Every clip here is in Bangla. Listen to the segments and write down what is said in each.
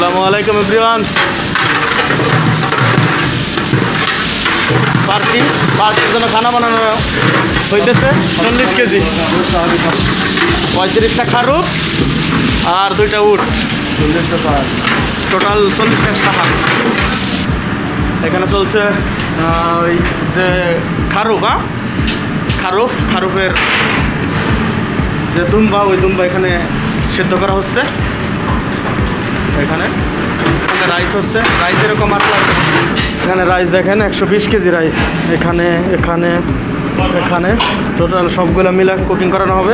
আসসালামু আলাইকুম এভরিওয়ান। পার্টির জন্য খানা বানানো হইতেছে 40 কেজি, 35টা খারু আর 2টা উট, টোটাল 40 টাকা। এখানে চলছে ওই যে খারুফের যে দুম্বা, ওই দুম্বা এখানে সেদ্ধ করা হচ্ছে। এখানে রাইস হচ্ছে, রাইস এরকম মাত্রা। এখানে রাইস দেখেন 120 কেজি রাইস। এখানে টোটাল সবগুলো মিলে কুকিং করানো হবে।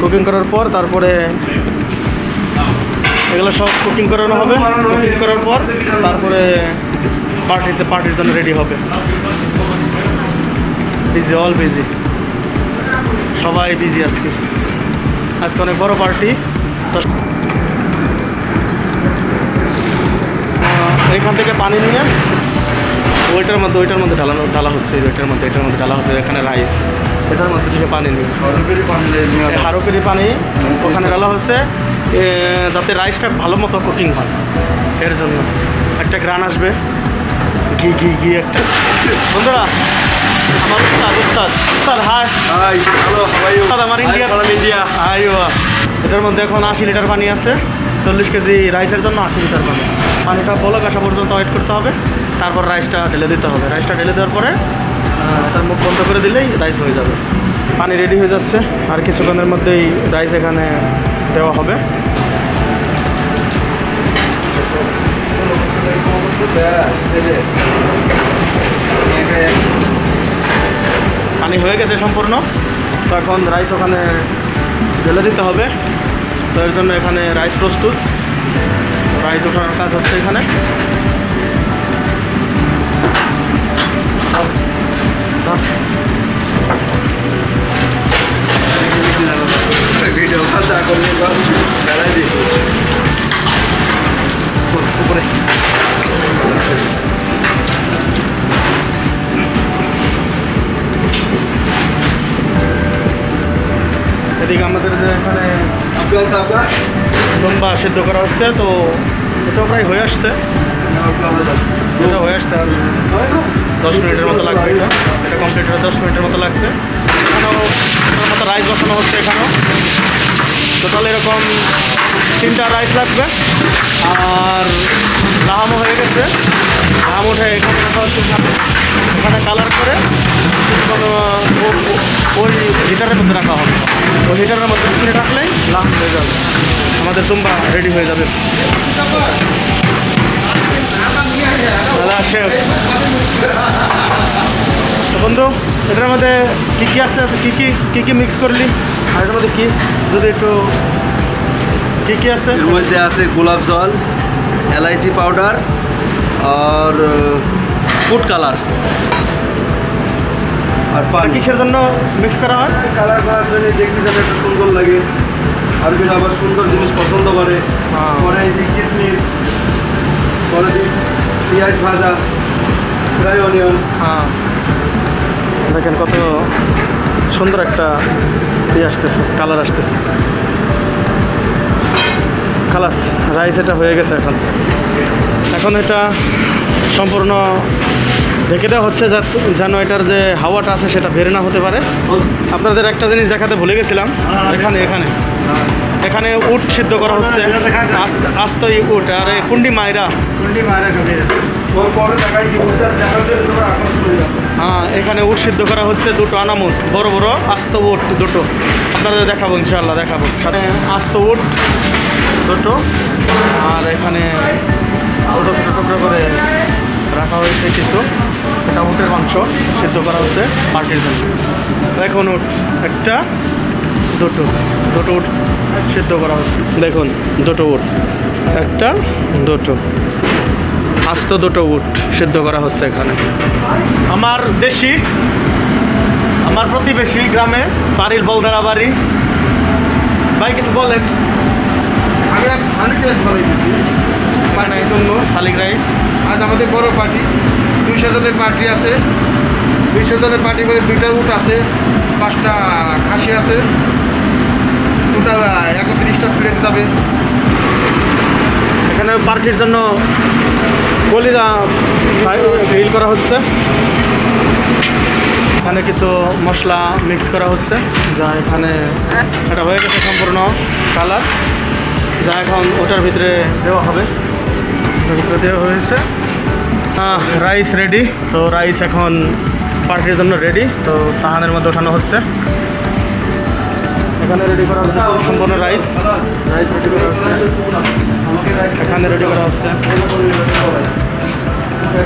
কুকিং করার পর তারপরে এগুলো সব কুকিং করানো হবে। কুকিং করার পর তারপরে পার্টির জন্য রেডি হবে। বিজি, অল বিজি, সবাই বিজি আজকে অনেক বড় পার্টি। এখান থেকে পানি নিয়ে ওইটার মধ্যে ঢালা হচ্ছে। এটার মধ্যে ঢালা হচ্ছে। এখানে রাইস, এটার মধ্যে থেকে পানি নিয়ে হারুকেরি পানি ওখানে ঢালা হচ্ছে, যাতে রাইসটা ভালো মতো কুকিং হয়। এর জন্য একটা গ্রান আসবে, ঘি একটা। বন্ধুরা, আমার উস্তাদ হাই, হ্যালো, আমার ইন্ডিয়া। এটার মধ্যে এখন 80 লিটার পানি আছে। 40 কেজি রাইসের জন্য 80 লিটার পানি। পানিটা বলক আসা পর্যন্ত ওয়েট করতে হবে। তারপর রাইসটা ঢেলে দিতে হবে। রাইসটা ঢেলে দেওয়ার পরে তার মুখ বন্ধ করে দিলেই রাইস হয়ে যাবে। পানি রেডি হয়ে যাচ্ছে, আর কিছুক্ষণের মধ্যেই রাইস এখানে দেওয়া হবে। পানি হয়ে গেছে সম্পূর্ণ। তো এখন রাইস ওখানে ঢেলে দিতে হবে। তো এর জন্য এখানে রাইস প্রস্তুত। রাইস ওঠানোর কাজ হচ্ছে এখানে। উপরে এদিকে আমাদের যে এখানে দুম্বা সেদ্ধ করা হচ্ছে, তো এটাও প্রায় হয়ে আসছে। এটা হয়ে আসছে, আর 10 মিনিটের মতো লাগবে। এটা কমপ্লিট হয়ে 10 মিনিটের মতো লাগবে। এখানেও মতো রাইস বসানো হচ্ছে। এখানেও টোটাল এরকম 3টা রাইস লাগবে। আর লাহামও হয়ে গেছে। লাহাম উঠে এখানে রাখা হচ্ছে। এখানে কালার করে ওই হিটারের মধ্যে রাখা হবে। ওই হিটারের মধ্যে রাখলেই লাহাম হয়ে যাবে। আমাদের দুম্বা রেডি হয়ে যাবে। তো বন্ধু, এটার মধ্যে কী আছে, কী মিক্স করলি? আর এটার মধ্যে যদি একটু কী আছে? এর মধ্যে আছে গোলাপ জল, এলাইচি পাউডার আর ফুড কালার। আর পানি কিসের জন্য মিক্স করা হয়? কালার করার জন্য, দেখতে যাতে একটু সুন্দর লাগে। আর যদি আবার সুন্দর জিনিস পছন্দ করে, পরে এই যে কিশমিশ, পরে পেঁয়াজ ভাজা, ফ্রাই অনিয়ন। দেখেন কত সুন্দর একটা আসতেছে, কালার আসতেছে। খালাস, রাইস এটা হয়ে গেছে। এখন এটা সম্পূর্ণ ঢেকে দেওয়া হচ্ছে, যেন এটার যে হাওয়াটা আছে সেটা বের না হতে পারে। আপনাদের একটা জিনিস দেখাতে ভুলে গেছিলাম। এখানে উট সিদ্ধ করা হচ্ছে, আস্ত উট। আর কুন্ডি মাইরা এখানে উট সিদ্ধ করা হচ্ছে। 2টো আনামুট, বড় বড় আস্ত উট 2টো। আপনাদের দেখাবো, ইনশাআল্লাহ দেখাবো। সাথে আস্ত উট 2টো। আর এখানে ছোটো টুকরো করে রাখা হয়েছে কিছু। এটা উটের মাংস সিদ্ধ করা হচ্ছে পার্টির জন্য। এখন উট একটা, 2টো উট সিদ্ধ করা হচ্ছে। দেখুন 2টো উট, একটা, 2টো আস্ত 2টো উট সিদ্ধ করা হচ্ছে এখানে। আমার প্রতিবেশী গ্রামে বাড়ির বলদারা বাড়ি। ভাই কিছু বলেন। শালিক রাইস। আজ আমাদের বড় পার্টি, 200 জনের পার্টি আছে। 200 জনের পার্টির মধ্যে 2টা উট আছে, 5টা খাসি আছে। টোটাল 31টা প্লেট যাবে। এখানে পার্টির জন্য কলিজা গ্রিল করা হচ্ছে। এখানে কিছু মশলা মিক্স করা হচ্ছে, যা এখানে এটা হয়ে গেছে সম্পূর্ণ কালার, যা এখন ওটার ভিতরে দেওয়া হবে। ওটার ভিতরে দেওয়া হয়েছে। Rice ready. তো রাইস এখন পার্টির জন্য রেডি। তো সাহানের মধ্যে ওঠানো হচ্ছে। এখানে রেডি করা হচ্ছে সম্পূর্ণ রাইস রেডি করা হচ্ছে। এখানে রেডি করা হচ্ছে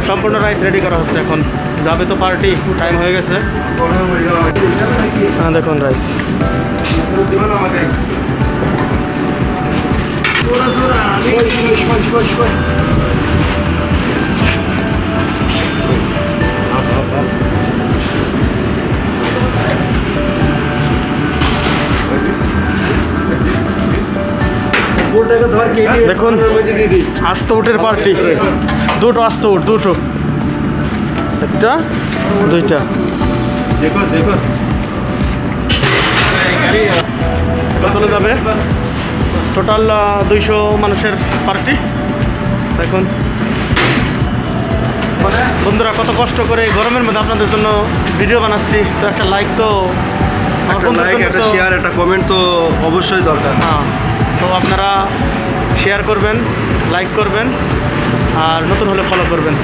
সম্পূর্ণ রাইস রেডি করা হচ্ছে। এখন যাবে তো পার্টি, টাইম হয়ে গেছে। হ্যাঁ দেখুন রাইস। দেখুন আস্ত উটের পার্টি, দুটো আস্ত উট, দুটো, একটা দুইটা। চলে যাবে টোটাল 200 মানুষের পার্টি। দেখুন বন্ধুরা কত কষ্ট করে গরমের মধ্যে আপনাদের জন্য ভিডিও বানাচ্ছি। তো একটা লাইক তো, একটা লাইক, একটা শেয়ার, একটা কমেন্ট তো অবশ্যই দরকার। হ্যাঁ, তো আপনারা শেয়ার করবেন, লাইক করবেন, আর নতুন হলে ফলো করবেন।